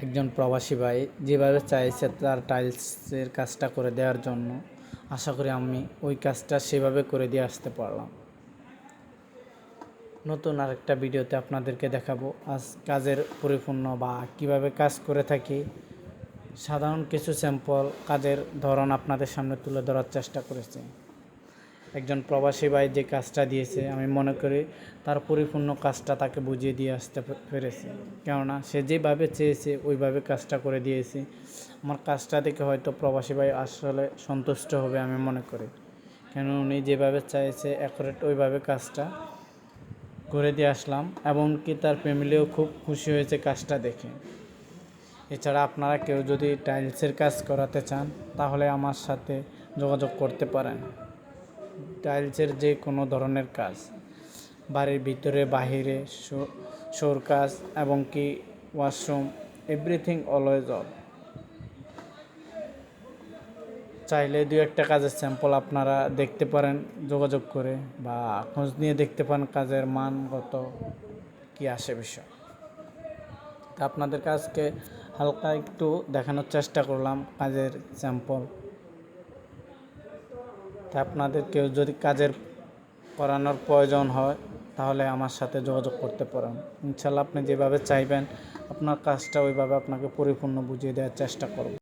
একজন প্রবাসী ভাই যেভাবে চাইছে তার টাইলসের কাজটা করে দেওয়ার জন্য, আশা করি আমি ওই কাজটা সেভাবে করে দিয়ে আসতে পারলাম। নতুন আরেকটা ভিডিওতে আপনাদেরকে দেখাবো আজ কাজের পরিপূর্ণ বা কিভাবে কাজ করে থাকি, সাধারণ কিছু স্যাম্পল কাজের ধরন আপনাদের সামনে তুলে ধরার চেষ্টা করেছি। একজন প্রবাসী ভাই যে কাজটা দিয়েছে, আমি মনে করি তার পরিপূর্ণ কাজটা তাকে বুঝিয়ে দিয়ে আসতে পেরেছি, কেননা সে যেভাবে চেয়েছে ওইভাবে কাজটা করে দিয়েছি। আমার কাজটা দেখে হয়তো প্রবাসী ভাই আসলে সন্তুষ্ট হবে আমি মনে করি, কেন উনি যেভাবে চাইছে অ্যাকুরেট ওইভাবে কাজটা করে দিয়ে আসলাম, এবং কি তার ফ্যামিলিও খুব খুশি হয়েছে কাজটা দেখে। এছাড়া আপনারা কেউ যদি টাইলসের কাজ করাতে চান তাহলে আমার সাথে যোগাযোগ করতে পারেন। টাইলসের যে কোনো ধরনের কাজ, বাড়ির ভিতরে বাহিরে, শোর কাজ এবং কি ওয়াশরুম, এভরিথিং অলওয়েজ অল। চাইলে দু একটা কাজের স্যাম্পল আপনারা দেখতে পারেন যোগাযোগ করে, বা খোঁজ নিয়ে দেখতে পারেন কাজের মান কত কি আসে বিষয়। তা আপনাদের কাজকে হালকা একটু দেখানোর চেষ্টা করলাম কাজের স্যাম্পল। তা আপনাদের কেউ যদি কাজের করানোর প্রয়োজন হয় তাহলে আমার সাথে যোগাযোগ করতে পারেন। ইনশাল্লাহ আপনি যেভাবে চাইবেন আপনার কাজটা ওইভাবে আপনাকে পরিপূর্ণ বুঝিয়ে দেওয়ার চেষ্টা করব।